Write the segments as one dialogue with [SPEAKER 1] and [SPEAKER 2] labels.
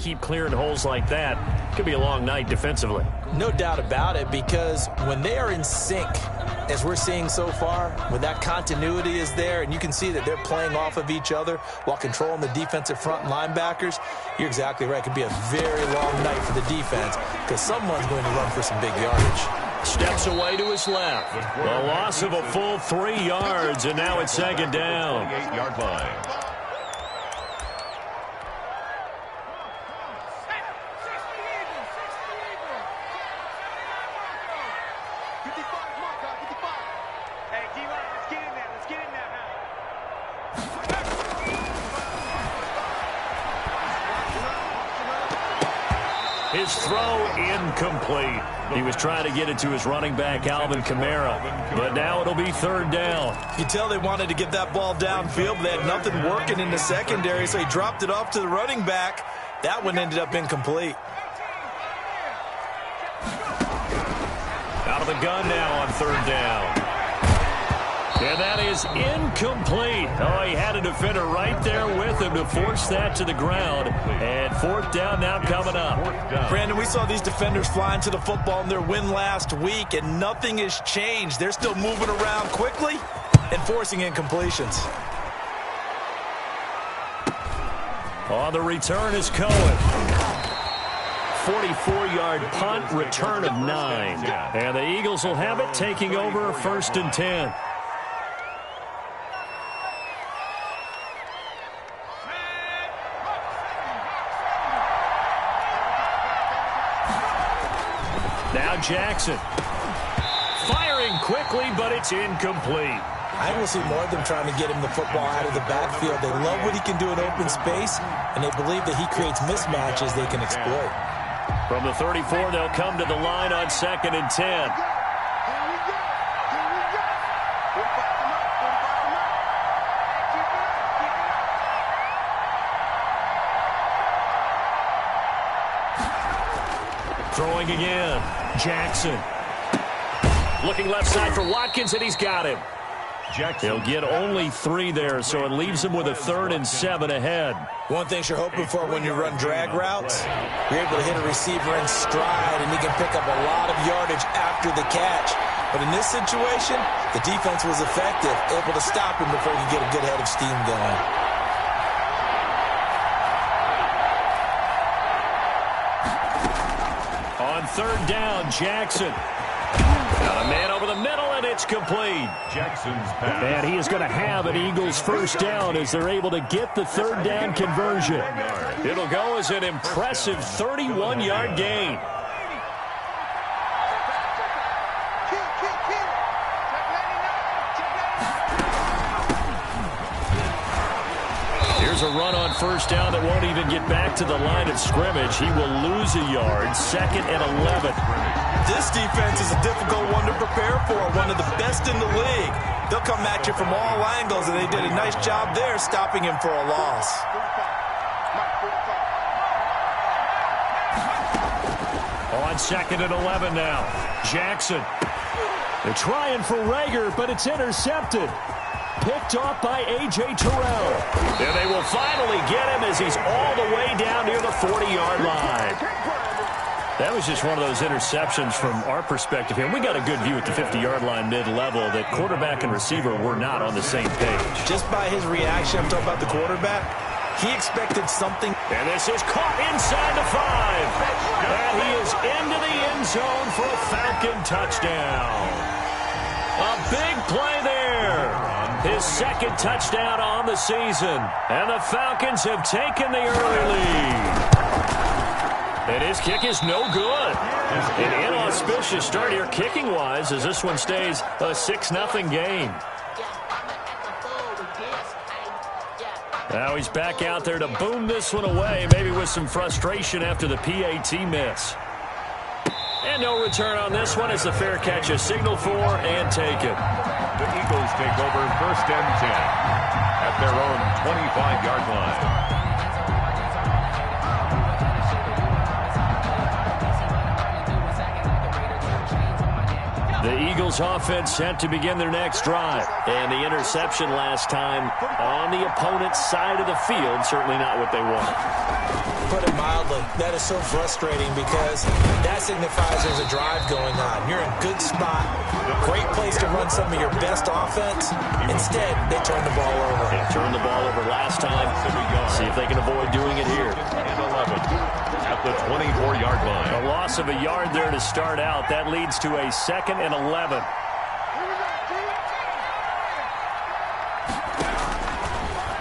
[SPEAKER 1] keep clearing holes like that, it could be a long night defensively.
[SPEAKER 2] No doubt about it, because when they are in sync, as we're seeing so far, when that continuity is there and you can see that they're playing off of each other while controlling the defensive front linebackers, you're exactly right. It could be a very long night for the defense because someone's going to run for some big yardage.
[SPEAKER 1] Steps away to his left. A loss of a full 3 yards, and now it's second down.
[SPEAKER 3] 8-yard line.
[SPEAKER 1] His throw incomplete. He was trying to get it to his running back, Alvin Kamara. But now it'll be third down.
[SPEAKER 2] You tell they wanted to get that ball downfield, but they had nothing working in the secondary, so he dropped it off to the running back. That one ended up incomplete.
[SPEAKER 1] Out of the gun now on third down. And that is incomplete. Oh, he had a defender right there with him to force that to the ground. And fourth down now coming up.
[SPEAKER 2] Brandon, we saw these defenders flying to the football in their win last week, and nothing has changed. They're still moving around quickly and forcing incompletions.
[SPEAKER 1] On the return is Cohen. 44-yard punt, return of 9. And the Eagles will have it, taking over first and 10. Now Jackson. Firing quickly, but it's incomplete.
[SPEAKER 2] I will see more of them trying to get him the football out of the backfield. They love what he can do in open space, and they believe that he creates mismatches they can exploit.
[SPEAKER 1] From the 34, they'll come to the line on second and 10. Throwing again. Jackson. Looking left side for Watkins, and he's got him. He'll get only 3 there, so it leaves him with a 3rd and 7 ahead.
[SPEAKER 2] One thing you're hoping for when you run drag routes, you're able to hit a receiver in stride, and he can pick up a lot of yardage after the catch. But in this situation, the defense was effective, able to stop him before he could get a good head of steam going.
[SPEAKER 1] On third down, Jackson. Got a man over the middle, and it's complete.
[SPEAKER 3] Jackson's pass.
[SPEAKER 1] And he is going to have an Eagles first down as they're able to get the third down conversion. It'll go as an impressive 31-yard gain. Here's a run on first down that won't even get back to the line of scrimmage. He will lose a yard, 2nd and 11.
[SPEAKER 2] This defense is a difficult one to prepare for, one of the best in the league. They'll come at you from all angles, and they did a nice job there stopping him for a loss.
[SPEAKER 1] On 2nd and 11 now. Jackson. They're trying for Rager, but it's intercepted. Picked off by A.J. Terrell. And they will finally get him as he's all the way down near the 40-yard line. That was just one of those interceptions from our perspective here. We got a good view at the 50-yard line mid-level that quarterback and receiver were not on the same page.
[SPEAKER 2] Just by his reaction, I'm talking about the quarterback, he expected something.
[SPEAKER 1] And this is caught inside the 5. And he is into the end zone for a Falcon touchdown. A big play there. His 2nd touchdown on the season. And the Falcons have taken the early lead. And his kick is no good. An inauspicious start here kicking-wise as this one stays a 6-0 game. Now he's back out there to boom this one away, maybe with some frustration after the PAT miss. And no return on this one as the fair catch is signaled for and taken.
[SPEAKER 3] The Eagles take over 1st and 10 at their own 25-yard line.
[SPEAKER 1] The Eagles offense set to begin their next drive. And the interception last time on the opponent's side of the field, certainly not what they want.
[SPEAKER 2] put it mildly. That is so frustrating because that signifies there's a drive going on. You're in a good spot. Great place to run some of your best offense. Instead, they turn the ball over.
[SPEAKER 1] They turned the ball over last time. See if they can avoid doing it here.
[SPEAKER 3] And 11 at the 24-yard line.
[SPEAKER 1] A loss of a yard there to start out. That leads to a 2nd and 11.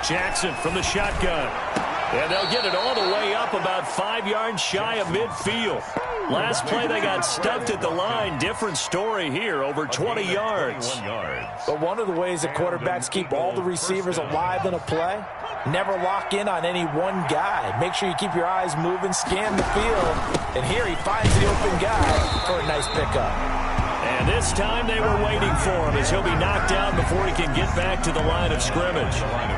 [SPEAKER 1] Jackson from the shotgun. And they'll get it all the way up about 5 yards shy of midfield. Last play, they got stuffed at the line. Different story here, over 20 yards.
[SPEAKER 2] But one of the ways that quarterbacks keep all the receivers alive in a play, never lock in on any one guy. Make sure you keep your eyes moving, scan the field. And here he finds the open guy for a nice pickup.
[SPEAKER 1] And this time they were waiting for him as he'll be knocked down before he can get back to the line of scrimmage.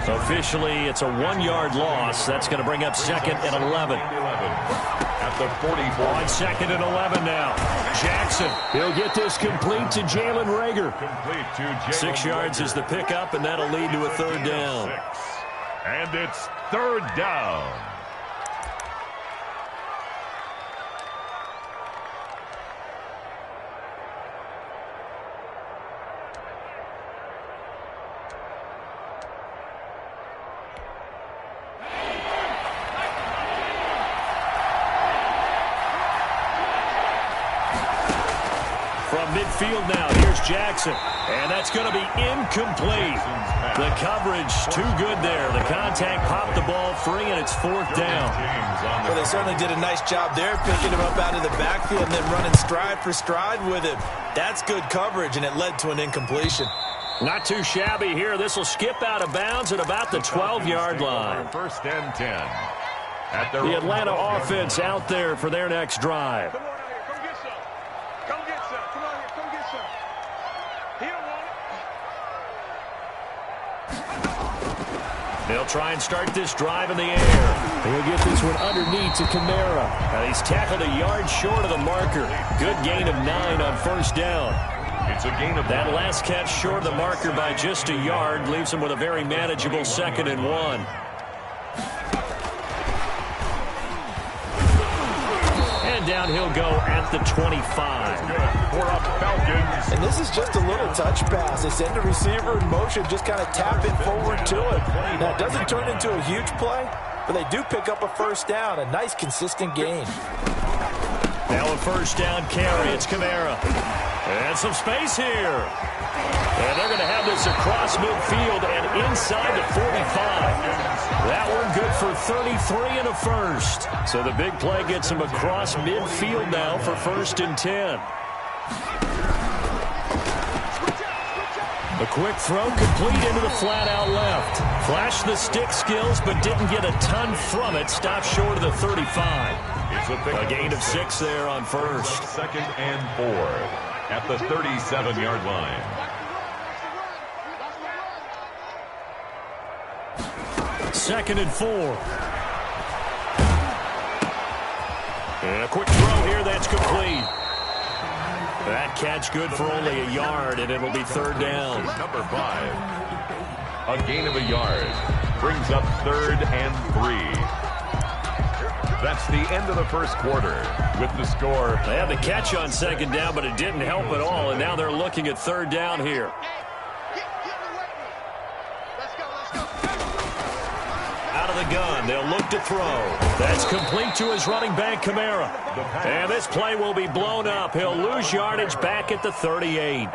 [SPEAKER 1] Officially, it's a 1-yard loss. That's going to bring up 2nd and 11.
[SPEAKER 3] At the 44.
[SPEAKER 1] On 2nd and 11 now. Jackson, he'll get this complete to Jalen Reagor. 6 yards is the pickup, and that'll lead to a 3rd down.
[SPEAKER 3] And it's 3rd down.
[SPEAKER 1] From midfield now, here's Jackson. And that's going to be incomplete. The coverage too good there. The contact popped the ball free, and it's 4th down.
[SPEAKER 2] Well, they certainly did a nice job there, picking him up out of the backfield and then running stride for stride with him. That's good coverage, and it led to an incompletion.
[SPEAKER 1] Not too shabby here. This will skip out of bounds at about the 12-yard line.
[SPEAKER 3] 1st and 10. At
[SPEAKER 1] The Atlanta offense out there for their next drive. They'll try and start this drive in the air. He'll get this one underneath to Kamara. And he's tackled a yard short of the marker. Good gain of 9 on 1st down.
[SPEAKER 3] It's a gain of
[SPEAKER 1] that last catch short of the marker by just a yard leaves him with a very manageable 2nd and 1. And down he'll go at the 25.
[SPEAKER 3] For a Falcons.
[SPEAKER 2] And this is just a little touch pass. They send the receiver in motion, just kind of tap it forward to it. Now, it doesn't turn into a huge play, but they do pick up a 1st down, a nice, consistent gain.
[SPEAKER 1] Now a 1st down carry. It's Kamara. And some space here. And they're going to have this across midfield and inside the 45. That one good for 33 and a 1st. So the big play gets him across midfield now for 1st and 10. A quick throw complete into the flat out left. Flashed the stick skills but didn't get a ton from it. Stopped short of the 35. A gain of 6 there on 1st.
[SPEAKER 3] 2nd and 4 at the 37-yard line.
[SPEAKER 1] Second and 4. And a quick throw here. That's complete. That catch good for only a yard, and it'll be 3rd down.
[SPEAKER 3] Number 5. A gain of a yard. Brings up 3rd and 3. That's the end of the 1st quarter with the score.
[SPEAKER 1] They had the catch on 2nd down, but it didn't help at all, and now they're looking at 3rd down here. Out of the gun, they'll look to throw. That's complete to his running back, Kamara. And this play will be blown up. He'll lose yardage back at the 38.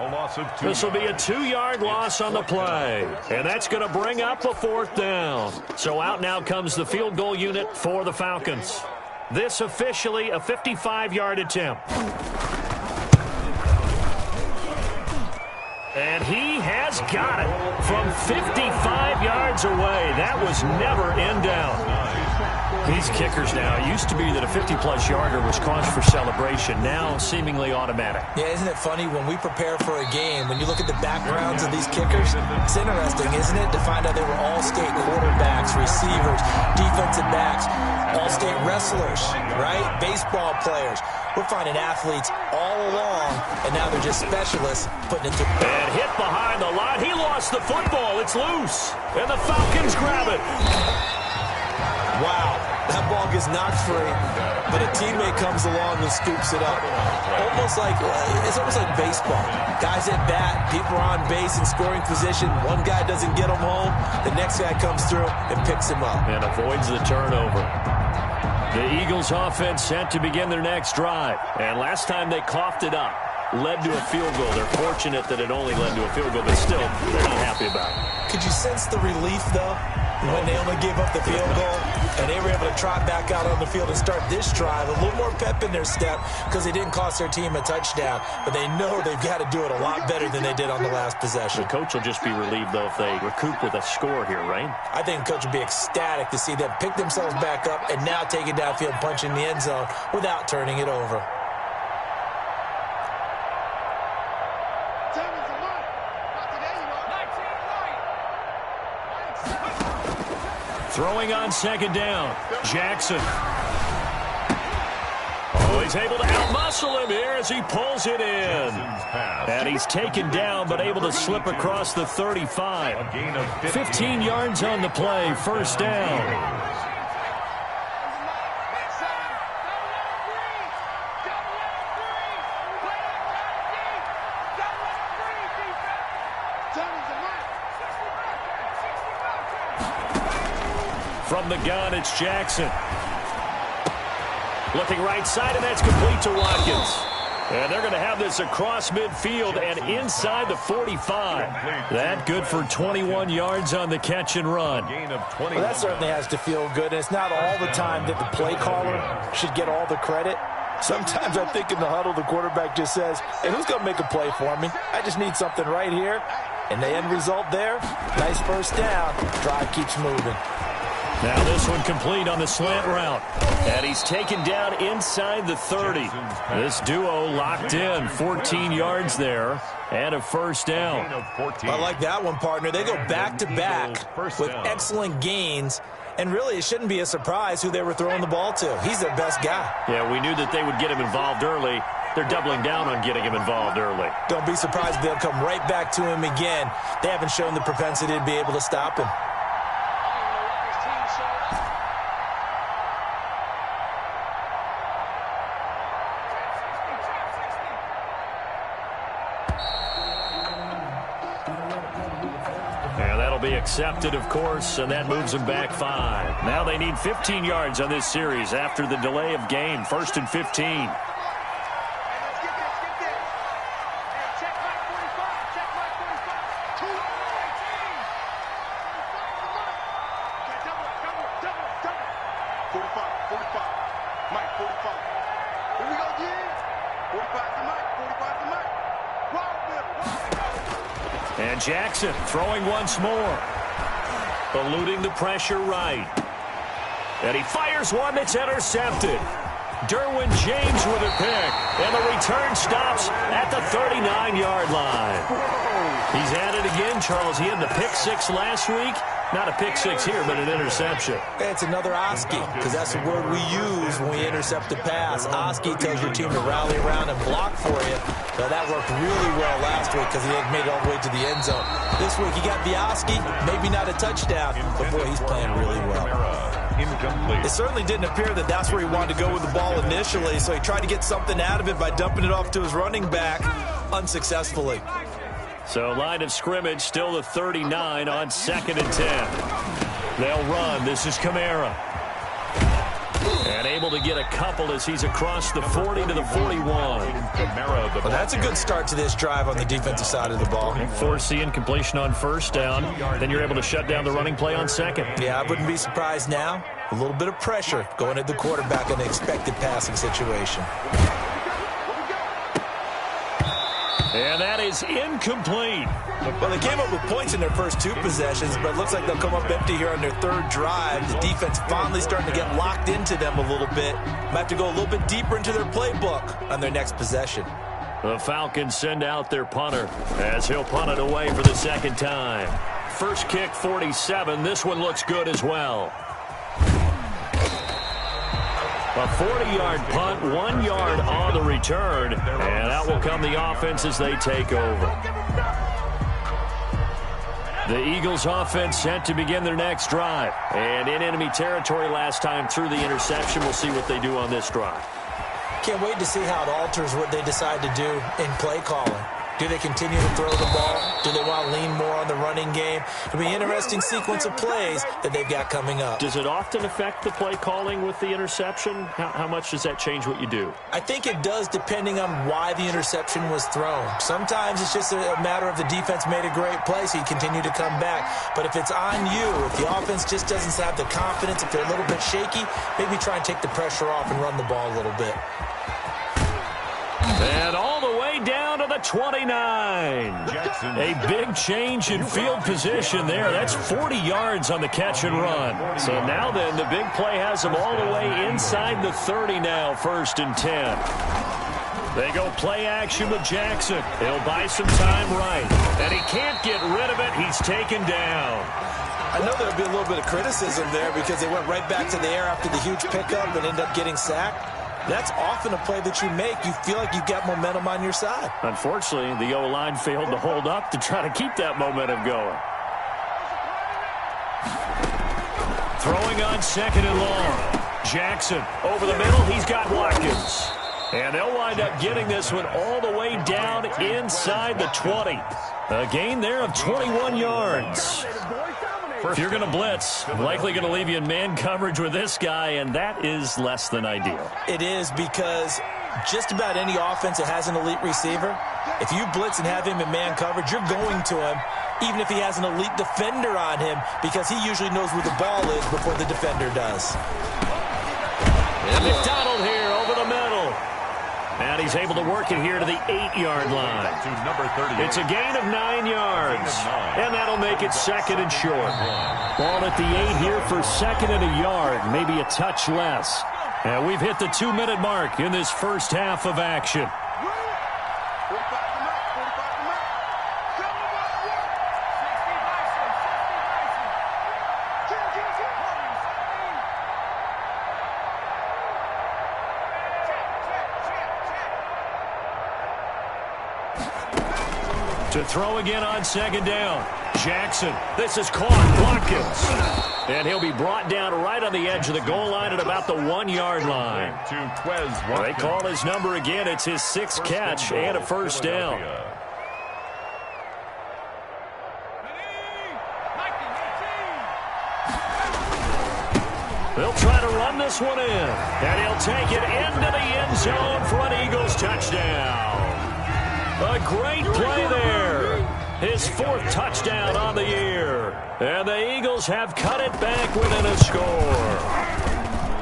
[SPEAKER 1] This will be a 2-yard loss on the play. And that's going to bring up a 4th down. So out now comes the field goal unit for the Falcons. This officially a 55-yard attempt. And he has got it from 55 yards away. That was never in doubt. These kickers now, it used to be that a 50-plus yarder was cause for celebration. Now seemingly automatic.
[SPEAKER 2] Yeah, isn't it funny when we prepare for a game, when you look at the backgrounds of these kickers, it's interesting, isn't it, to find out they were all-state quarterbacks, receivers, defensive backs, all-state wrestlers, right? Baseball players. We're finding athletes all along, and now they're just specialists putting it to...
[SPEAKER 1] And hit behind the line. He lost the football. It's loose. And the Falcons grab it.
[SPEAKER 2] Wow, that ball gets knocked free, but a teammate comes along and scoops it up. It's almost like baseball. Guys at bat, people are on base in scoring position. One guy doesn't get him home. The next guy comes through and picks him up.
[SPEAKER 1] And avoids the turnover. The Eagles offense set to begin their next drive. And last time they coughed it up, led to a field goal. They're fortunate that it only led to a field goal, but still, they're not happy about it.
[SPEAKER 2] Could you sense the relief, though, when they only gave up the field goal and they were able to trot back out on the field and start this drive? A little more pep in their step because they didn't cost their team a touchdown, but they know they've got to do it a lot better than they did on the last possession.
[SPEAKER 1] The coach will just be relieved, though, if they recoup with a score here, right?
[SPEAKER 2] I think the coach will be ecstatic to see them pick themselves back up and now take it downfield, punch in the end zone without turning it over.
[SPEAKER 1] Throwing on second down, Jackson. Oh, he's able to outmuscle him here as he pulls it in. And he's taken down, but able to slip across the 35. 15 yards on the play, first down. From the gun, it's Jackson. Looking right side, and that's complete to Watkins. And they're going to have this across midfield and inside the 45. That good for 21 yards on the catch and run.
[SPEAKER 2] Well, that certainly has to feel good. And it's not all the time that the play caller should get all the credit. Sometimes I think in the huddle, the quarterback just says, hey, who's going to make a play for me? I just need something right here. And the end result there, nice first down. Drive keeps moving.
[SPEAKER 1] Now this one complete on the slant route. And he's taken down inside the 30. This duo locked in, 14 yards there, and a first down.
[SPEAKER 2] I like that one, partner. They go back-to-back with excellent gains. And really, it shouldn't be a surprise who they were throwing the ball to. He's their best guy.
[SPEAKER 1] Yeah, we knew that they would get him involved early. They're doubling down on getting him involved early.
[SPEAKER 2] Don't be surprised if they'll come right back to him again. They haven't shown the propensity to be able to stop him.
[SPEAKER 1] Be accepted, of course, and that moves them back 5. Now they need 15 yards on this series after the delay of game. First and 15. And Jackson throwing once more. Eluding the pressure right. And he fires one that's intercepted. Derwin James with a pick. And the return stops at the 39-yard line. He's at it again, Charles. He had the pick 6 last week. Not a pick 6 here, but an interception.
[SPEAKER 2] It's another Oski, because that's the word we use when we intercept a pass. Oski tells your team to rally around and block for you. Now, that worked really well last week because he made it all the way to the end zone. This week, he got the Oski, maybe not a touchdown, but boy, he's playing really well. It certainly didn't appear that that's where he wanted to go with the ball initially, so he tried to get something out of it by dumping it off to his running back unsuccessfully.
[SPEAKER 1] So line of scrimmage still the 39 on 2nd and 10. They'll run. This is Kamara. And able to get a couple as he's across the 40 to the 41.
[SPEAKER 2] Well, that's a good start to this drive on the defensive side of the ball.
[SPEAKER 1] Force the incompletion on first down. Then you're able to shut down the running play on second.
[SPEAKER 2] Yeah, I wouldn't be surprised now. A little bit of pressure going at the quarterback in an expected passing situation.
[SPEAKER 1] And that is incomplete.
[SPEAKER 2] Well, they came up with points in their first 2 possessions, but it looks like they'll come up empty here on their 3rd drive. The defense finally starting to get locked into them a little bit. Might have to go a little bit deeper into their playbook on their next possession.
[SPEAKER 1] The Falcons send out their punter as he'll punt it away for the 2nd time. First kick, 47. This one looks good as well. A 40-yard punt, 1 yard on the return, and out will come the offense as they take over. The Eagles offense set to begin their next drive. And in enemy territory last time through the interception. We'll see what they do on this drive.
[SPEAKER 2] Can't wait to see how it alters what they decide to do in play calling. Do they continue to throw the ball? Do they want to lean more on the running game? It'll be an interesting sequence of plays that they've got coming up.
[SPEAKER 1] Does it often affect the play calling with the interception? How much does that change what you do?
[SPEAKER 2] I think it does depending on why the interception was thrown. Sometimes it's just a matter of the defense made a great play, so you continue to come back. But if it's on you, if the offense just doesn't have the confidence, if they're a little bit shaky, maybe try and take the pressure off and run the ball a little bit.
[SPEAKER 1] And all the way down to the 29. A big change in field position there. That's 40 yards on the catch and run. So now then, the big play has them all the way inside the 30 now, 1st and 10. They go play action with Jackson. He'll buy some time right. And he can't get rid of it. He's taken down.
[SPEAKER 2] I know there'll be a little bit of criticism there because they went right back to the air after the huge pickup and ended up getting sacked. That's often a play that you make. You feel like you've got momentum on your side.
[SPEAKER 1] Unfortunately, the O-line failed to hold up to try to keep that momentum going. Throwing on 2nd and long. Jackson over the middle. He's got Watkins. And they'll wind up getting this one all the way down inside the 20. A gain there of 21 yards. If you're going to blitz, likely going to leave you in man coverage with this guy, and that is less than ideal.
[SPEAKER 2] It is because just about any offense that has an elite receiver, if you blitz and have him in man coverage, you're going to him, even if he has an elite defender on him, because he usually knows where the ball is before the defender does.
[SPEAKER 1] And McDonald here over the middle. And he's able to work it here to the 8-yard line. It's a gain of 9 yards. And that'll make it 2nd and short. Ball at the 8 here for 2nd and a yard, maybe a touch less. And we've hit the 2-minute mark in this first half of action. To throw again on 2nd down. Jackson. This is caught. Watkins. And he'll be brought down right on the edge of the goal line at about the 1-yard line. They call his number again. It's his 6th catch and a 1st down. They'll try to run this one in. And he'll take it into the end zone for an Eagles touchdown. A great play there. His 4th touchdown on the year. And the Eagles have cut it back within a score.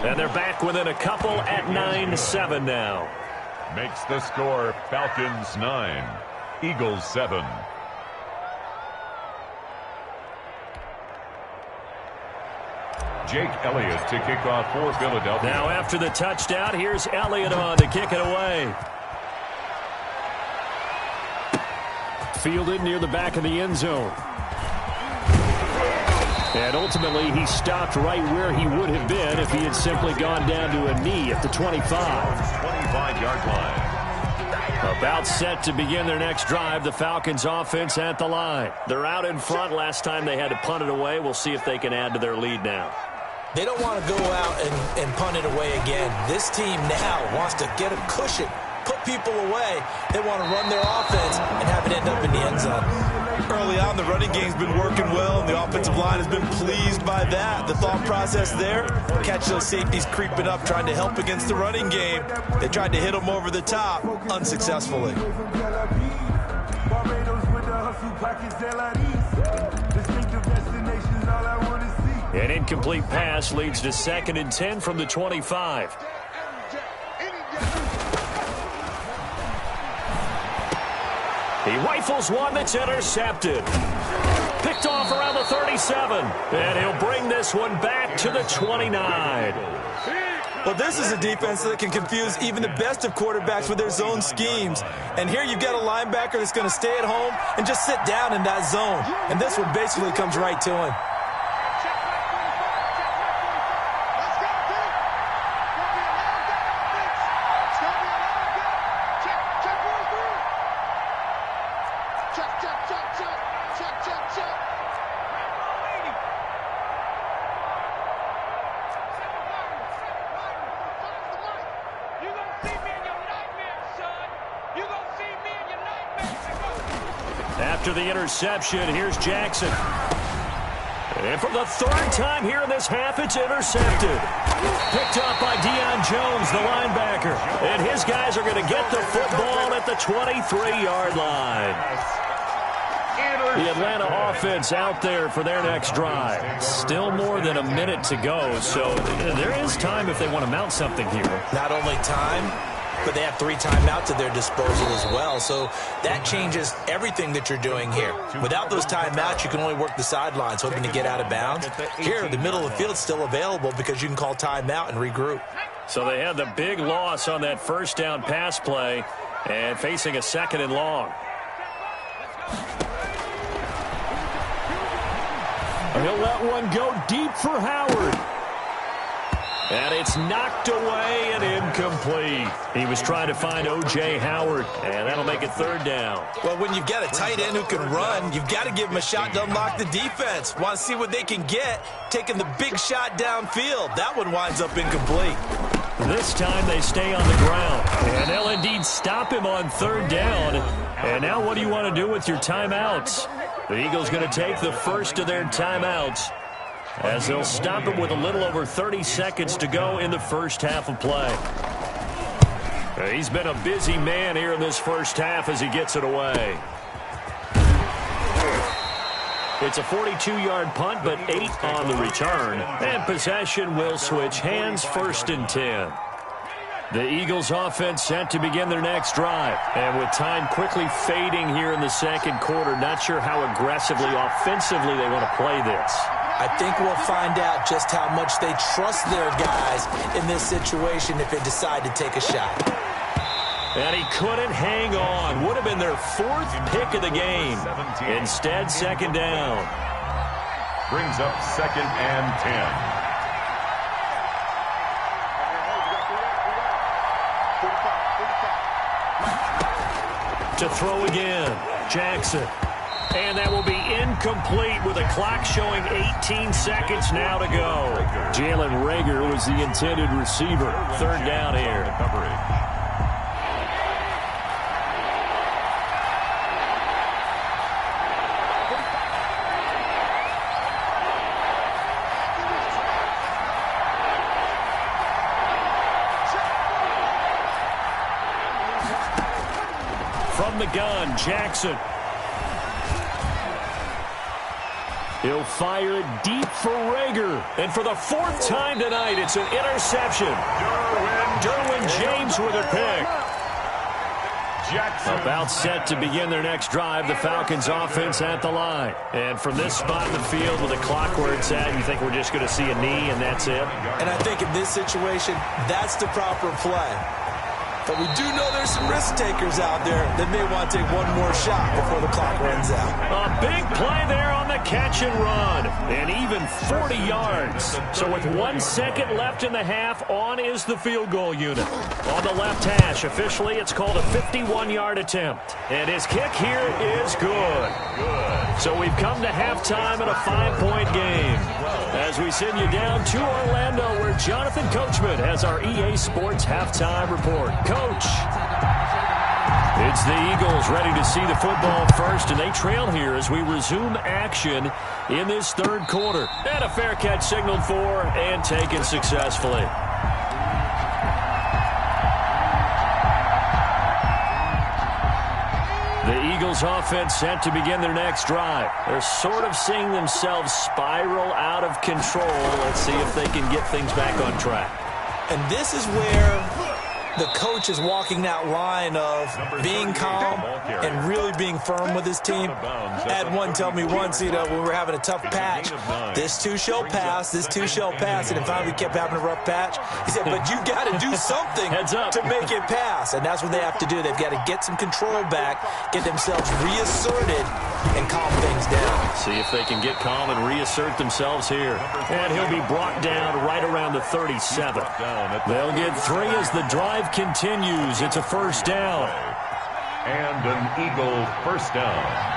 [SPEAKER 1] And they're back within a couple at 9-7 now.
[SPEAKER 3] Makes the score Falcons 9, Eagles 7. Jake Elliott to kick off for Philadelphia.
[SPEAKER 1] Now after the touchdown, here's Elliott on to kick it away. Fielded near the back of the end zone. And ultimately, he stopped right where he would have been if he had simply gone down to a knee at the 25.
[SPEAKER 3] 25-yard line.
[SPEAKER 1] About set to begin their next drive, the Falcons offense at the line. They're out in front. Last time they had to punt it away. We'll see if they can add to their lead now.
[SPEAKER 2] They don't want to go out and punt it away again. This team now wants to get a cushion, put people away. They want to run their offense and have it end up in the end zone.
[SPEAKER 4] Early on, the running game's been working well, and the offensive line has been pleased by that. The thought process there, catch those safeties creeping up, trying to help against the running game. They tried to hit them over the top, unsuccessfully.
[SPEAKER 1] An incomplete pass leads to 2nd and 10 from the 25. He rifles one that's intercepted. Picked off around the 37. And he'll bring this one back to the 29.
[SPEAKER 4] Well, this is a defense that can confuse even the best of quarterbacks with their zone schemes. And here you've got a linebacker that's going to stay at home and just sit down in that zone. And this one basically comes right to him.
[SPEAKER 1] after the interception. Here's Jackson. And for the third time here in this half, it's intercepted. Picked up by Deion Jones, the linebacker. And his guys are going to get the football at the 23-yard line. The Atlanta offense out there for their next drive. Still more than a minute to go, so there is time if they want to mount something here.
[SPEAKER 2] Not only time, but they have 3 timeouts at their disposal as well, so that changes everything that you're doing here. Without those timeouts, you can only work the sidelines, hoping to get out of bounds. Here, the middle of the field is still available because you can call timeout and regroup.
[SPEAKER 1] So they had the big loss on that first down pass play and facing a 2nd and long. He'll let one go deep for Howard. And it's knocked away and incomplete. He was trying to find O.J. Howard, and that'll make it 3rd down.
[SPEAKER 2] Well, when you've got a tight end who can run, you've got to give him a shot to unlock the defense. Want to see what they can get, taking the big shot downfield. That one winds up incomplete.
[SPEAKER 1] This time they stay on the ground, and they'll indeed stop him on 3rd down. And now what do you want to do with your timeouts? The Eagles going to take the first of their timeouts as they'll stop him with a little over 30 seconds to go in the first half of play. He's been a busy man here in this first half as he gets it away. It's a 42-yard punt, but 8 on the return. And possession will switch hands, 1st and 10. The Eagles offense set to begin their next drive. And with time quickly fading here in the 2nd quarter, not sure how aggressively, offensively they want to play this.
[SPEAKER 2] I think we'll find out just how much they trust their guys in this situation if they decide to take a shot.
[SPEAKER 1] And he couldn't hang on. Would have been their 4th pick of the game. Instead, 2nd down.
[SPEAKER 3] Brings up 2nd and 10.
[SPEAKER 1] To throw again, Jackson. And that will be incomplete with a clock showing 18 seconds now to go. Jalen Reagor was the intended receiver. 3rd down here. From the gun, Jackson. He'll fire it deep for Reagor. And for the 4th time tonight, it's an interception. Derwin James with a pick.
[SPEAKER 3] Jackson.
[SPEAKER 1] About set to begin their next drive, the Falcons offense at the line. And from this spot in the field with the clock where it's at, you think we're just going to see a knee and that's it?
[SPEAKER 2] And I think in this situation, that's the proper play. But we do know there's some risk takers out there that may want to take one more shot before the clock runs out.
[SPEAKER 1] A big play there on the catch and run. And even 40 yards. So with 1 second left in the half, on is the field goal unit. On the left hash, officially it's called a 51-yard attempt. And his kick here is good. So we've come to halftime in a 5-point game. As we send you down to Orlando, where Jonathan Coachman has our EA Sports halftime report. Coach. It's the Eagles ready to see the football first, and they trail here as we resume action in this 3rd quarter. And a fair catch signaled for and taken successfully. The Eagles offense set to begin their next drive. They're sort of seeing themselves spiral out of control. Let's see if they can get things back on track.
[SPEAKER 2] And this is where the coach is walking that line of being calm and really being firm with his team. I had one tell me once, when we were having a tough patch, this too shall pass, this too shall pass. And then finally we kept having a rough patch. He said, but you got to do something to make it pass. And that's what they have to do. They've got to get some control back, get themselves reasserted, and calm things down.
[SPEAKER 1] See if they can get calm and reassert themselves here. And he'll be brought down right around the 37. They'll get 3 as the drive continues. It's a 1st down.
[SPEAKER 3] And an Eagle 1st down.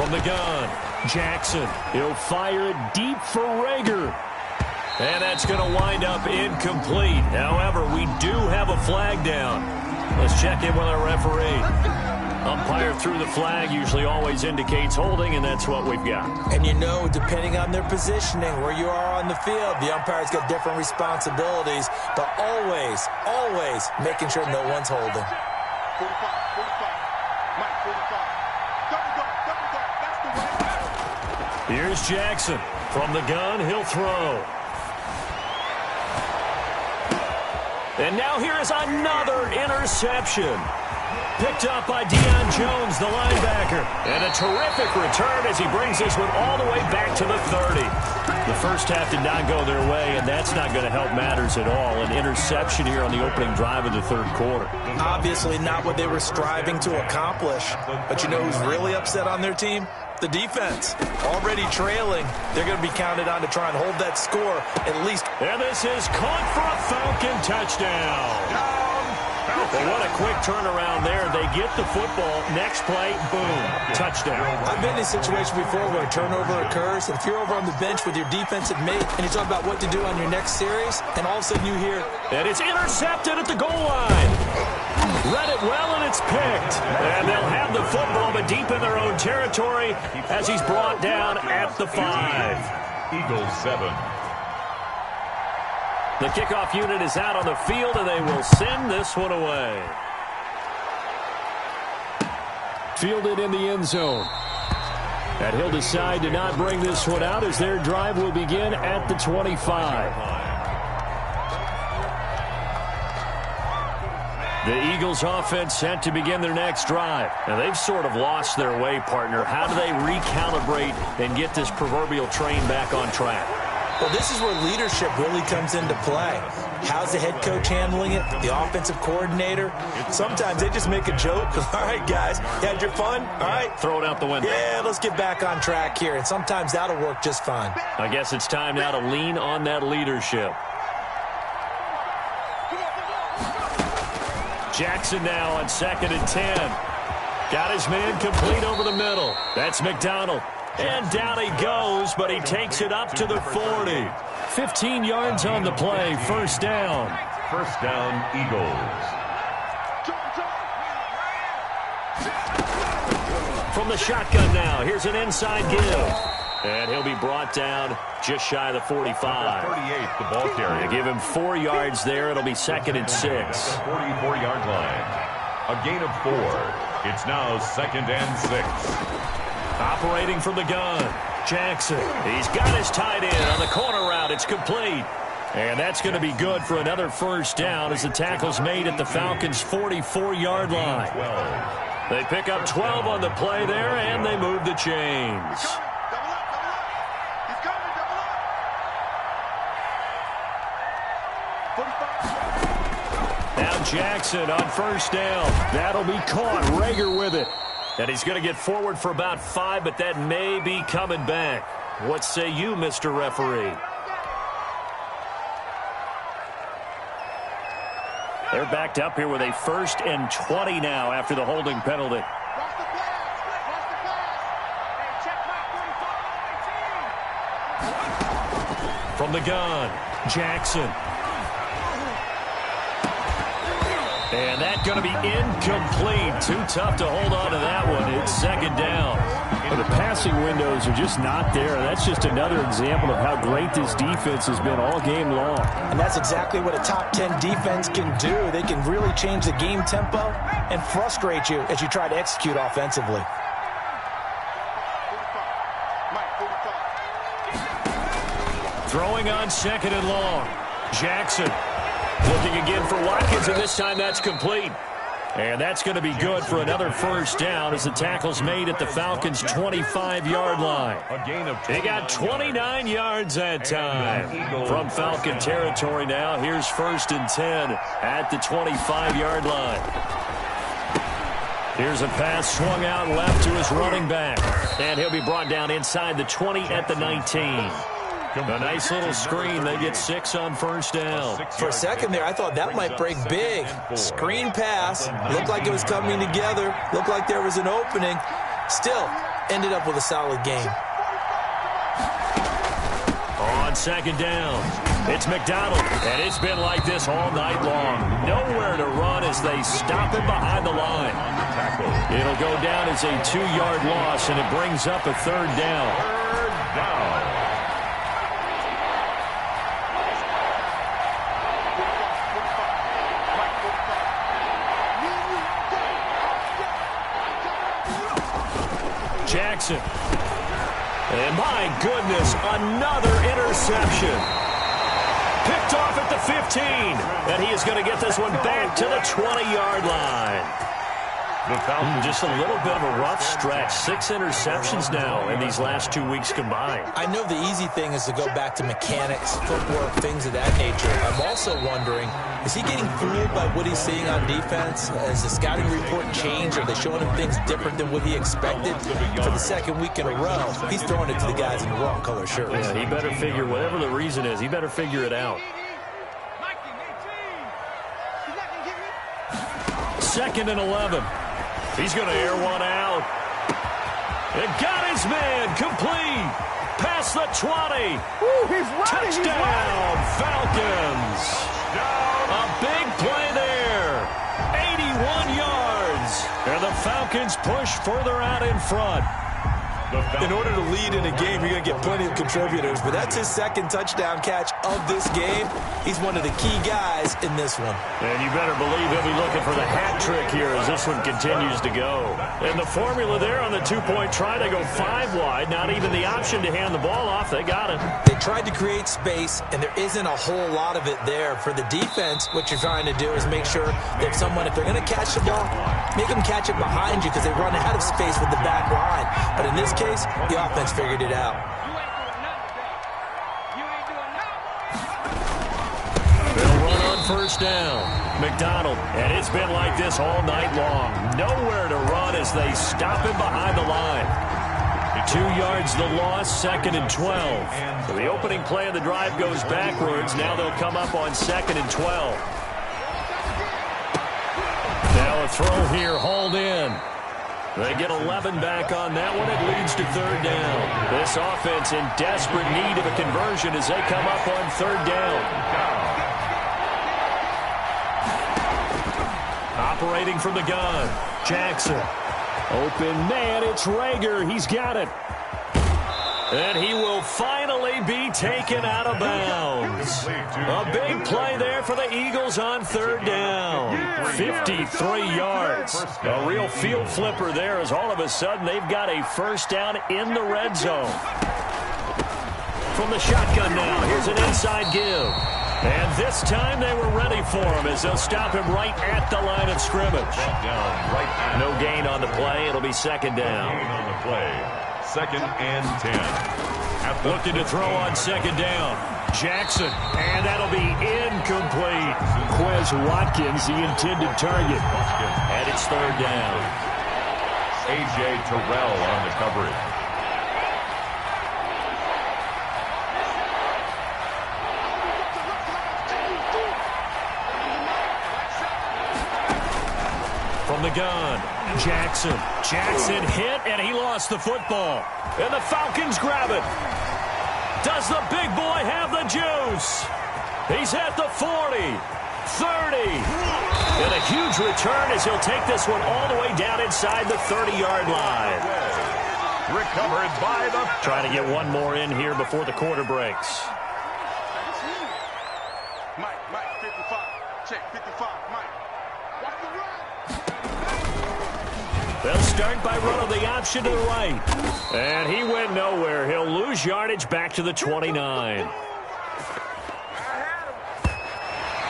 [SPEAKER 1] From the gun, Jackson. He'll fire it deep for Rager. And that's going to wind up incomplete. However, we do have a flag down. Let's check in with our referee. Umpire threw the flag, usually always indicates holding, and that's what we've got.
[SPEAKER 2] And you know, depending on their positioning, where you are on the field, the umpire's got different responsibilities, but always, always making sure no one's holding.
[SPEAKER 1] Here's Jackson. From the gun, he'll throw. And now here is another interception. Picked up by Deion Jones, the linebacker. And a terrific return as he brings this one all the way back to the 30. The first half did not go their way, and that's not going to help matters at all. An interception here on the opening drive of the third quarter.
[SPEAKER 2] Obviously not what they were striving to accomplish. But you know who's really upset on their team? The defense. Already trailing. They're going to be counted on to try and hold that score at least.
[SPEAKER 1] And this is caught for a Falcon touchdown. Well, what a quick turnaround there. They get the football. Next play, boom, touchdown.
[SPEAKER 2] I've been in a situation before where a turnover occurs, and if you're over on the bench with your defensive mate and you talk about what to do on your next series, and all of a sudden you hear,
[SPEAKER 1] and it's intercepted at the goal line. Read it well, and it's picked. And they'll have the football, but deep in their own territory as he's brought down at the 5.
[SPEAKER 3] Eagles 7.
[SPEAKER 1] The kickoff unit is out on the field, and they will send this one away. Fielded in the end zone. And he'll decide to not bring this one out as their drive will begin at the 25. The Eagles offense set to begin their next drive. Now, they've sort of lost their way, partner. How do they recalibrate and get this proverbial train back on track?
[SPEAKER 2] Well, this is where leadership really comes into play. How's the head coach handling it? The offensive coordinator? Sometimes they just make a joke. All right, guys, you had your fun? All right.
[SPEAKER 1] Throw it out the window.
[SPEAKER 2] Yeah, let's get back on track here. And sometimes that'll work just fine.
[SPEAKER 1] I guess it's time now to lean on that leadership. Jackson now on 2nd and 10. Got his man complete over the middle. That's McDonald. And down he goes, but he takes it up to the 40. 15 yards on the play, first down.
[SPEAKER 3] First down, Eagles.
[SPEAKER 1] From the shotgun now, here's an inside give. And he'll be brought down just shy of the 45.
[SPEAKER 3] 38, the ball carrier.
[SPEAKER 1] They give him 4 yards there. It'll be 2nd and 6.
[SPEAKER 3] 44-yard line. A gain of 4. It's now 2nd and 6.
[SPEAKER 1] Operating from the gun, Jackson. He's got his tight end on the corner route. It's complete. And that's going to be good for another first down as the tackle's made at the Falcons' 44-yard line. They pick up 12 on the play there, and they move the chains. Now Jackson on first down. That'll be caught. Rager with it. And he's going to get forward for about 5, but that may be coming back. What say you, Mr. Referee? They're backed up here with a 1st and 20 now after the holding penalty. From the gun, Jackson. And that's going to be incomplete. Too tough to hold on to that one. It's 2nd down.
[SPEAKER 5] Well, the passing windows are just not there. That's just another example of how great this defense has been all game long.
[SPEAKER 2] And that's exactly what a top 10 defense can do. They can really change the game tempo and frustrate you as you try to execute offensively.
[SPEAKER 1] Throwing on 2nd and long. Jackson. Looking again for Watkins, and this time that's complete. And that's going to be good for another first down as the tackle's made at the Falcons' 25-yard line. They got 29 yards that time. From Falcon territory now, here's 1st and 10 at the 25-yard line. Here's a pass swung out left to his running back. And he'll be brought down inside the 20 at the 19. A nice little screen. They get 6 on first down.
[SPEAKER 2] For a second there, I thought that might break big. Screen pass. Looked like it was coming together. Looked like there was an opening. Still, ended up with a solid game.
[SPEAKER 1] On second down, it's McDonald, and it's been like this all night long. Nowhere to run as they stop him behind the line. It'll go down as a 2-yard loss, and it brings up a third down.
[SPEAKER 3] Third down.
[SPEAKER 1] Jackson. And my goodness, another interception. Picked off at the 15. And he is going to get this one back to the 20-yard line. Just a little bit of a rough stretch. 6 interceptions now in these last 2 weeks combined.
[SPEAKER 2] I know the easy thing is to go back to mechanics, footwork, things of that nature. I'm also wondering, is he getting fooled by what he's seeing on defense? Has the scouting report changed? Are they showing him things different than what he expected? For the second week in a row, he's throwing it to the guys in the wrong color shirts.
[SPEAKER 1] Yeah, he better figure, whatever the reason is, he better figure it out. Second and 11. He's going to air one out. And got his man complete. Past the 20. Touchdown, Falcons. A big play there. 81 yards. And the Falcons push further out in front.
[SPEAKER 4] In order to lead in a game, you're going to get plenty of contributors, but that's his second touchdown catch of this game. He's one of the key guys in this one.
[SPEAKER 1] And you better believe he'll be looking for the hat trick here as this one continues to go. And the formula there on the two-point try, they go 5 wide. Not even the option to hand the ball off. They got it.
[SPEAKER 2] They tried to create space, and there isn't a whole lot of it there. For the defense, what you're trying to do is make sure that someone, if they're going to catch the ball, make them catch it behind you because they run out of space with the back line. But in this case, the offense figured it out.
[SPEAKER 1] They'll run on first down. McDonald, and it's been like this all night long. Nowhere to run as they stop him behind the line. 2 yards the loss, second and 12. So the opening play of the drive goes backwards. Now they'll come up on second and 12. Now a throw here, hauled in. They get 11 back on that one. It leads to third down. This offense in desperate need of a conversion as they come up on third down. Operating from the gun, Jackson. Open man, it's Rager. He's got it. And he will finally be taken out of bounds. A big play there for the Eagles on third down. 53 yards. A real field flipper there as all of a sudden they've got a first down in the red zone. From the shotgun now, here's an inside give. And this time they were ready for him as they'll stop him right at the line of scrimmage. No gain on the play. It'll be second down.
[SPEAKER 3] Second and 10.
[SPEAKER 1] Looking to throw on second down. Jackson, and that'll be incomplete. Quez Watkins, the intended target. And it's third down.
[SPEAKER 3] A.J. Terrell on the coverage.
[SPEAKER 1] From the gun, Jackson. Jackson hit, and he lost the football. And the Falcons grab it. Does the big boy have the juice? He's at the 40, 30. And a huge return as he'll take this one all the way down inside the 30-yard line.
[SPEAKER 3] Recovered by the...
[SPEAKER 1] Trying to get one more in here before the quarter breaks.
[SPEAKER 6] Mike, 55. Check, 55, Mike. Watch the run.
[SPEAKER 1] They'll start by running the option to the right. And he went nowhere. He'll lose yardage back to the 29.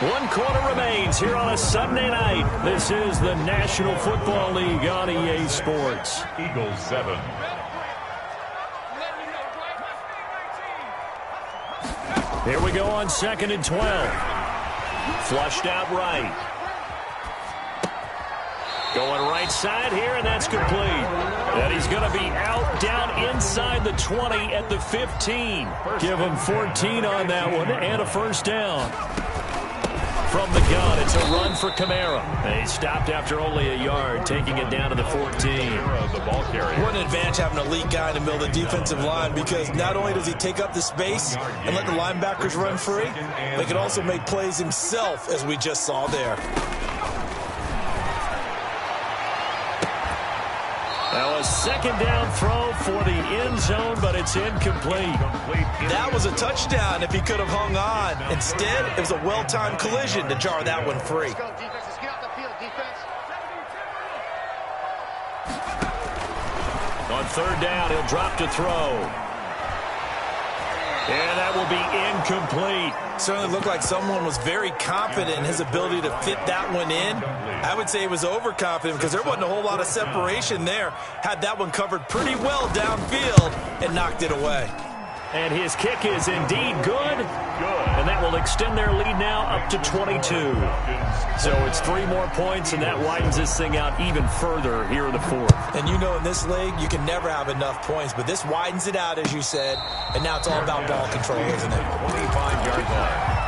[SPEAKER 1] 1 quarter remains here on a Sunday night. This is the National Football League on EA Sports.
[SPEAKER 3] Eagles 7.
[SPEAKER 1] Here we go on second and 12. Flushed out right. Going right side here, and that's complete. And he's going to be out down inside the 20 at the 15. Give him 14 on that one and a first down. from the gun. It's a run for Kamara. He stopped after only a yard, taking it down to the 14.
[SPEAKER 3] The ball carrier.
[SPEAKER 4] What an advantage having an elite guy in the middle of the defensive line, because not only does he take up the space and let the linebackers run free, but he can also make plays himself, as we just saw there.
[SPEAKER 1] Now a second down throw for the end zone, but it's incomplete.
[SPEAKER 4] That was a touchdown if he could have hung on. Instead, it was a well-timed collision to jar that one free.
[SPEAKER 6] Let's go, defense. Let's get off the field, defense.
[SPEAKER 1] On third down, he'll drop to throw. And that will be incomplete.
[SPEAKER 4] Certainly looked like someone was very confident in his ability to fit that one in. I would say he was overconfident because there wasn't a whole lot of separation there. Had that one covered pretty well downfield and knocked it away.
[SPEAKER 1] And his kick is indeed good. And that will extend their lead now up to 22. So it's 3 more points, and that widens this thing out even further here in the fourth.
[SPEAKER 4] And you know in this league, you can never have enough points, but this widens it out, as you said, and now it's all about ball control, isn't it?
[SPEAKER 3] 25-yard line.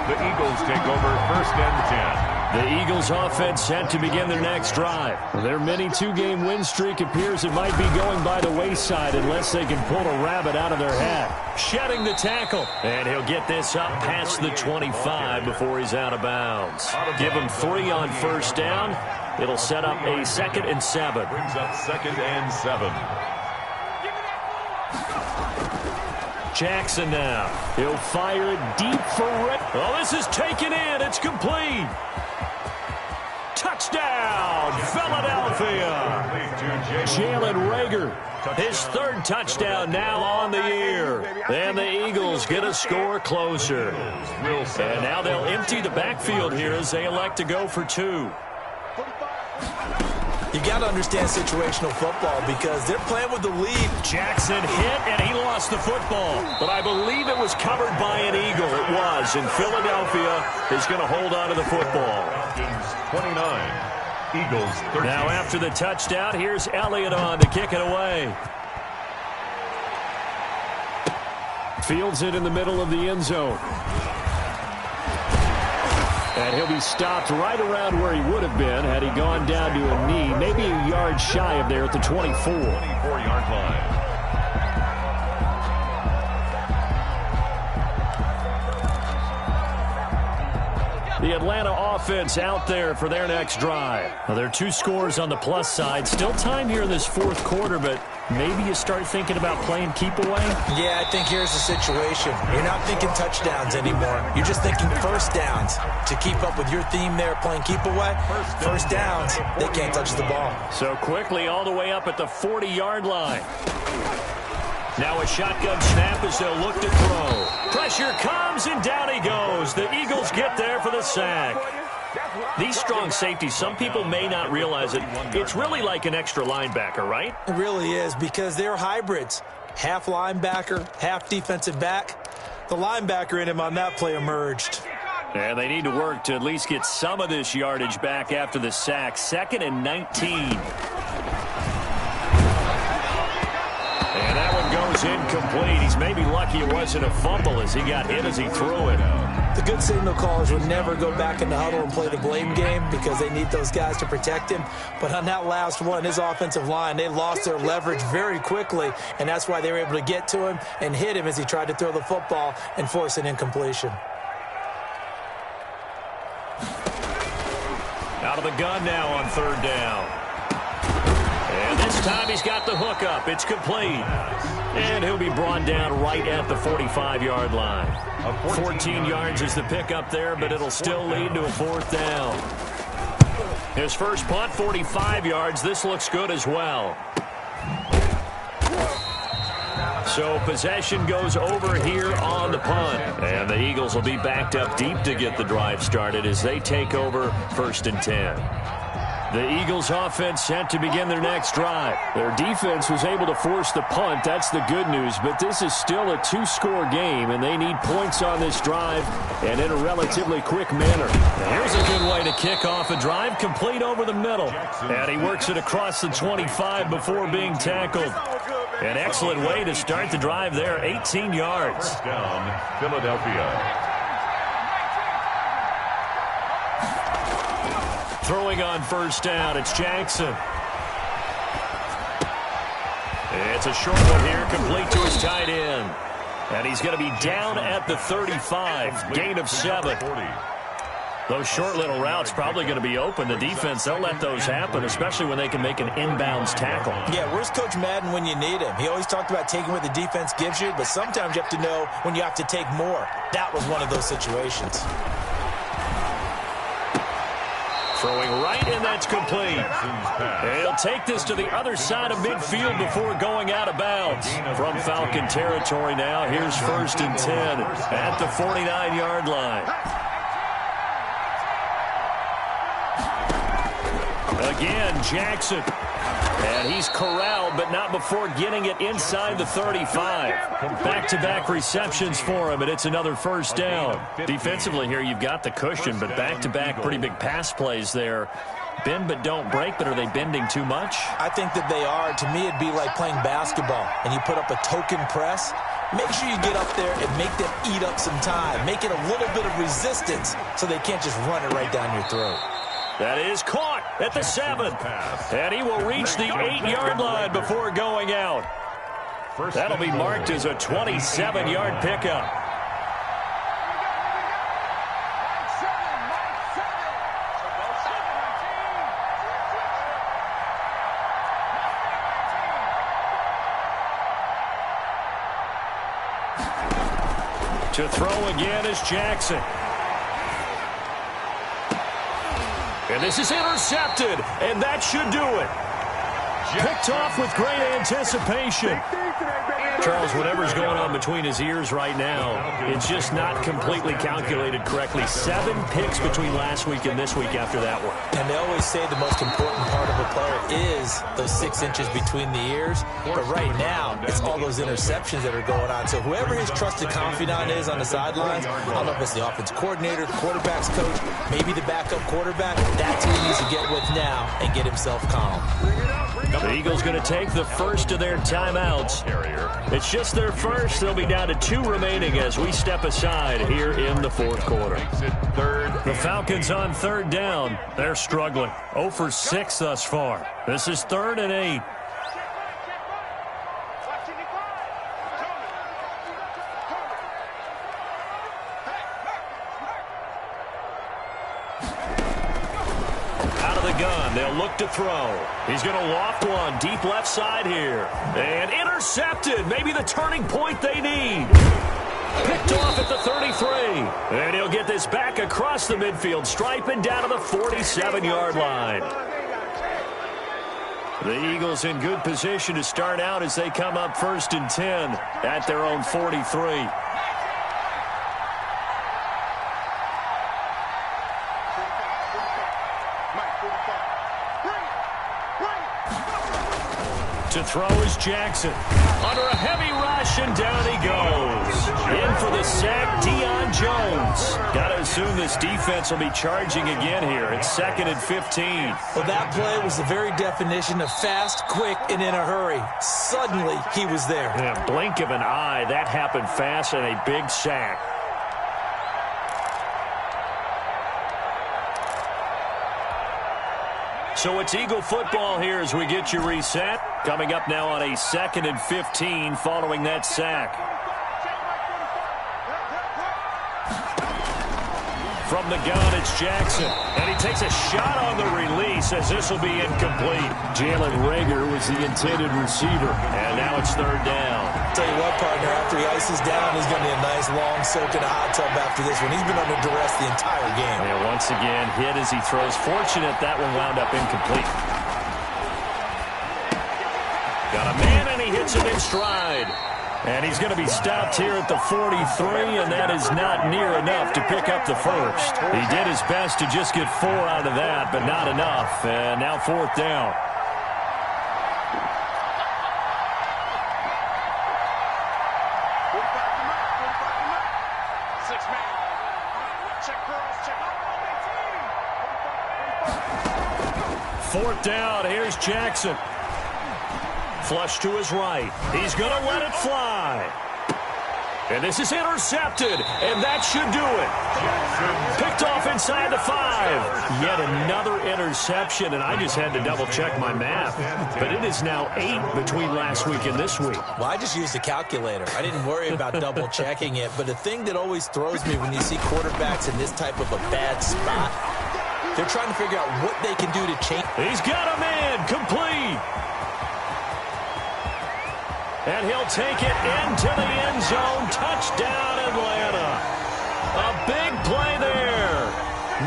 [SPEAKER 3] The Eagles take over first and 10.
[SPEAKER 1] The Eagles offense set to begin their next drive. Their mini 2-game win streak appears it might be going by the wayside unless they can pull a rabbit out of their hat. Shedding the tackle. And he'll get this up past the 25 before he's out of bounds. Give him 3 on first down. It'll set up a 2nd and 7.
[SPEAKER 3] Brings up 2nd and 7.
[SPEAKER 1] Jackson now. He'll fire it deep for Rick. Oh, this is taken in. It's complete. Touchdown, Philadelphia. Jalen Reagor, his 3rd touchdown now on the year. And the Eagles get a score closer. And now they'll empty the backfield here as they elect to go for 2.
[SPEAKER 4] You got to understand situational football because they're playing with the lead.
[SPEAKER 1] Jackson hit, and he lost the football. But I believe it was covered by an Eagle. It was, and Philadelphia is going to hold on to the football.
[SPEAKER 3] 29. Eagles 13.
[SPEAKER 1] Now after the touchdown, here's Elliott on to kick it away. Fields it in the middle of the end zone. And he'll be stopped right around where he would have been had he gone down to a knee, maybe a yard shy of there at the 24.
[SPEAKER 3] 24-yard line.
[SPEAKER 1] The Atlanta offense out there for their next drive. Well, there are 2 scores on the plus side. Still time here in this 4th quarter, but maybe you start thinking about playing keep away?
[SPEAKER 4] Yeah, I think here's the situation. You're not thinking touchdowns anymore. You're just thinking first downs. To keep up with your theme there, playing keep away, first downs, they can't touch the ball.
[SPEAKER 1] So quickly all the way up at the 40-yard line. Now a shotgun snap as they'll look to throw. Pressure comes, and down he goes. The Eagles get there for the sack. These strong safeties, some people may not realize it. It's really like an extra linebacker, right?
[SPEAKER 4] It really is because they're hybrids. Half linebacker, half defensive back. The linebacker in him on that play emerged.
[SPEAKER 1] And they need to work to at least get some of this yardage back after the sack. 2nd and 19. And that one goes incomplete. He's maybe lucky it wasn't a fumble as he got hit as he threw it.
[SPEAKER 4] The good signal callers would never go back in the huddle and play the blame game because they need those guys to protect him. But on that last one, his offensive line, they lost their leverage very quickly, and that's why they were able to get to him and hit him as he tried to throw the football and force an incompletion.
[SPEAKER 1] Out of the gun now on 3rd down. And this time he's got the hook up. It's complete. And he'll be brought down right at the 45-yard line. 14 yards is the pickup there, but it'll still lead to a 4th down. His first punt, 45 yards. This looks good as well. So possession goes over here on the punt. And the Eagles will be backed up deep to get the drive started as they take over 1st and 10. The Eagles offense set to begin their next drive. Their defense was able to force the punt. That's the good news. But this is still a 2-score game, and they need points on this drive and in a relatively quick manner. Now here's a good way to kick off a drive, complete over the middle. And he works it across the 25 before being tackled. An excellent way to start the drive there, 18 yards.
[SPEAKER 3] First down, Philadelphia.
[SPEAKER 1] Throwing on first down, it's Jackson. It's a short one here, complete to his tight end. And he's going to be down at the 35, gain of 7. Those short little routes probably going to be open. The defense, they'll let those happen, especially when they can make an inbounds tackle.
[SPEAKER 2] Yeah, where's Coach Madden when you need him? He always talked about taking what the defense gives you, but sometimes you have to know when you have to take more. That was one of those situations.
[SPEAKER 1] Throwing right, and that's complete. He'll take this to the other side of midfield before going out of bounds. From Falcon territory now, here's 1st and 10 at the 49-yard line. Again, Jackson. And he's corralled, but not before getting it inside the 35. Back-to-back receptions for him, and it's another first down. Defensively here, you've got the cushion, but back-to-back pretty big pass plays there. Bend but don't break, but are they bending too much?
[SPEAKER 2] I think that they are. To me, it'd be like playing basketball, and you put up a token press. Make sure you get up there and make them eat up some time. Make it a little bit of resistance so they can't just run it right down your throat.
[SPEAKER 1] That is caught at the 7. And he will reach the 8-yard line before going out. That'll be marked as a 27-yard pickup. To throw again is Jackson. And this is intercepted, and that should do it. Picked off with great anticipation. Charles, whatever's going on between his ears right now, it's just not completely calculated correctly. 7 picks between last week and this week after that one.
[SPEAKER 2] And they always say the most important part of a player is those 6 inches between the ears. But right now, it's all those interceptions that are going on. So whoever his trusted confidant is on the sidelines, I don't know if it's the offense coordinator, the quarterback's coach, maybe the backup quarterback, that's who he needs to get with now and get himself calm.
[SPEAKER 1] The Eagles going to take the first of their timeouts. It's just their first. They'll be down to 2 remaining as we step aside here in the 4th quarter. The Falcons on 3rd down. They're struggling. 0 for 6 thus far. This is 3rd and 8. They'll look to throw. He's going to loft one deep left side here. And intercepted. Maybe the turning point they need. Picked off at the 33. And he'll get this back across the midfield stripe and down to the 47-yard line. The Eagles in good position to start out as they come up 1st and 10 at their own 43. To throw is Jackson. Under a heavy rush, and down he goes. In for the sack, Deion Jones. Got to assume this defense will be charging again here. It's 2nd and 15.
[SPEAKER 2] Well, that play was the very definition of fast, quick, and in a hurry. Suddenly, he was there.
[SPEAKER 1] In a blink of an eye, that happened fast, and a big sack. So it's Eagle football here as we get you reset. Coming up now on a 2nd and 15 following that sack. From the gun, it's Jackson. And he takes a shot on the release as this will be incomplete. Jalen Reagor was the intended receiver. And now it's 3rd down.
[SPEAKER 2] Tell you what, partner, after he ices down, he's going to need a nice long soak in a hot tub after this one. He's been under duress the entire game.
[SPEAKER 1] And once again, hit as he throws. Fortunate that one wound up incomplete. Got a man, and he hits him in stride. And he's going to be stopped here at the 43, and that is not near enough to pick up the first. He did his best to just get 4 out of that, but not enough. And now 4th down. Fourth down, here's Jackson. Flush to his right. He's going to let it fly. And this is intercepted, and that should do it. Picked off inside the 5. Yet another interception, and I just had to double-check my math. But it is now 8 between last week and this week.
[SPEAKER 2] Well, I just used a calculator. I didn't worry about double-checking it. But the thing that always throws me when you see quarterbacks in this type of a bad spot, they're trying to figure out what they can do to change.
[SPEAKER 1] He's got a man, complete. And he'll take it into the end zone. Touchdown, Atlanta. A big play there.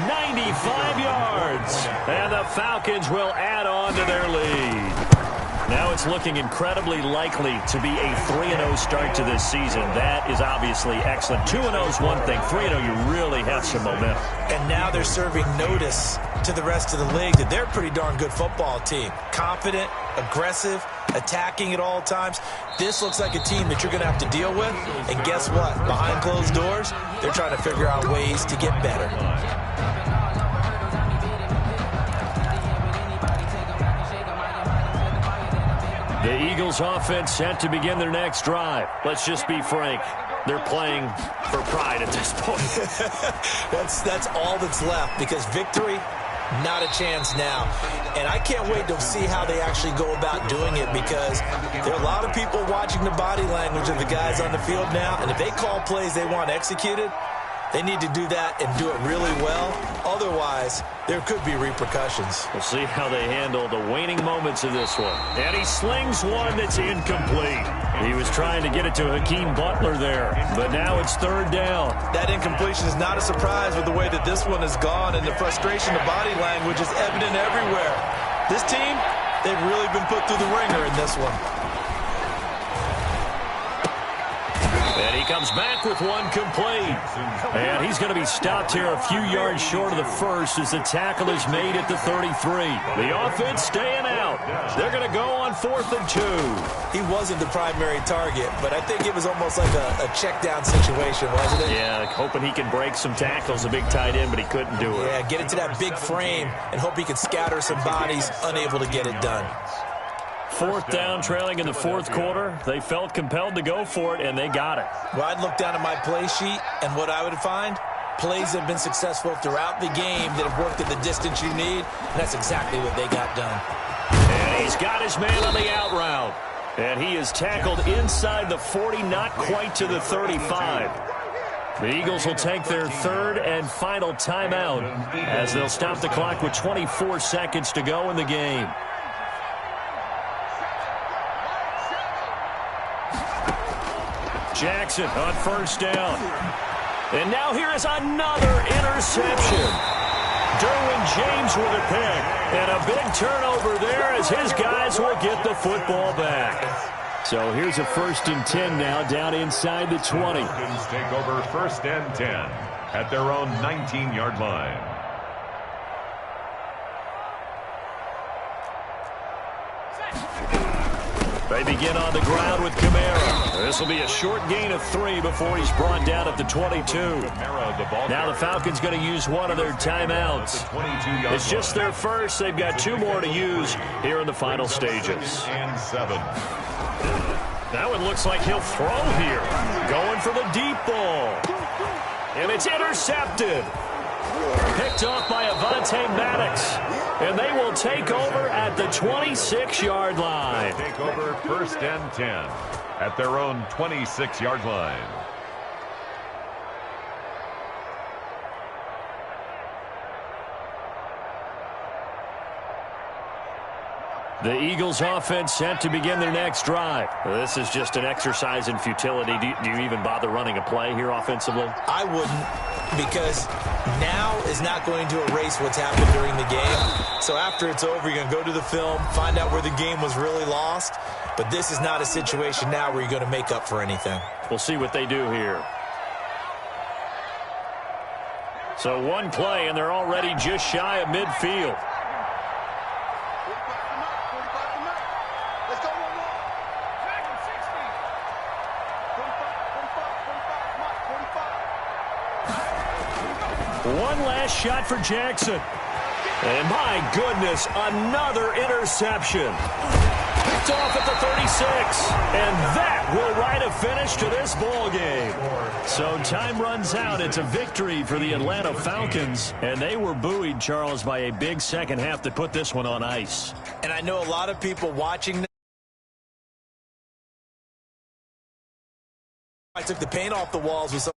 [SPEAKER 1] 95 yards. And the Falcons will add on to their lead. Now it's looking incredibly likely to be a 3-0 start to this season. That is obviously excellent. 2-0 is one thing. 3-0, you really have some momentum.
[SPEAKER 2] And now they're serving notice to the rest of the league that they're a pretty darn good football team. Confident, aggressive, attacking at all times. This looks like a team that you're going to have to deal with. And guess what? Behind closed doors, they're trying to figure out ways to get better.
[SPEAKER 1] The Eagles offense set to begin their next drive. Let's just be frank. They're playing for pride at this point.
[SPEAKER 2] That's all that's left, because victory, not a chance now. And I can't wait to see how they actually go about doing it, because there are a lot of people watching the body language of the guys on the field now, and if they call plays they want executed, they need to do that and do it really well. Otherwise, there could be repercussions.
[SPEAKER 1] We'll see how they handle the waning moments of this one. And he slings one that's incomplete. He was trying to get it to Hakeem Butler there, but now it's third down.
[SPEAKER 4] That incompletion is not a surprise with the way that this one has gone, and the frustration of body language is evident everywhere. This team, they've really been put through the ringer in this one.
[SPEAKER 1] And he comes back with one complete. And he's going to be stopped here a few yards short of the first as the tackle is made at the 33. The offense staying out. They're going to go on 4th and 2.
[SPEAKER 2] He wasn't the primary target, but I think it was almost like a check down situation, wasn't it?
[SPEAKER 1] Yeah, hoping he can break some tackles, a big tight end, but he couldn't do it.
[SPEAKER 2] Yeah, get it to that big frame and hope he can scatter some bodies, unable to get it done.
[SPEAKER 1] 4th down, trailing in the 4th quarter. They felt compelled to go for it, and they got it.
[SPEAKER 2] Well, I'd look down at my play sheet, and what I would find, plays have been successful throughout the game that have worked at the distance you need, and that's exactly what they got done.
[SPEAKER 1] And he's got his man on the out route. And he is tackled inside the 40, not quite to the 35. The Eagles will take their 3rd and final timeout as they'll stop the clock with 24 seconds to go in the game. Jackson on 1st down. And now here is another interception. Derwin James with a pick. And a big turnover there as his guys will get the football back.
[SPEAKER 5] So here's a 1st and 10 now, down inside the 20.
[SPEAKER 3] Take over 1st and 10 at their own 19-yard line.
[SPEAKER 1] They begin on the ground with Kamara. This will be a short gain of 3 before he's brought down at the 22. Now the Falcons going to use one of their timeouts. It's just their first. They've got 2 more to use here in the final stages.
[SPEAKER 3] And 7.
[SPEAKER 1] That one looks like he'll throw here. Going for the deep ball. And it's intercepted. Picked off by Avonte Maddox. And they will take over at the 26-yard line.
[SPEAKER 3] Take over 1st and 10 at their own 26-yard line.
[SPEAKER 1] The Eagles offense set to begin their next drive. This is just an exercise in futility. Do you even bother running a play here offensively?
[SPEAKER 2] I wouldn't, because now is not going to erase what's happened during the game. So after it's over, you're going to go to the film, find out where the game was really lost. But this is not a situation now where you're going to make up for anything.
[SPEAKER 1] We'll see what they do here. So one play, and they're already just shy of midfield. One last shot for Jackson. And my goodness, another interception. Picked off at the 36. And that will write a finish to this ball game. So time runs out. It's a victory for the Atlanta Falcons, and they were buoyed, Charles, by a big second half that put this one on ice.
[SPEAKER 2] And I know a lot of people watching this, I took the paint off the walls with some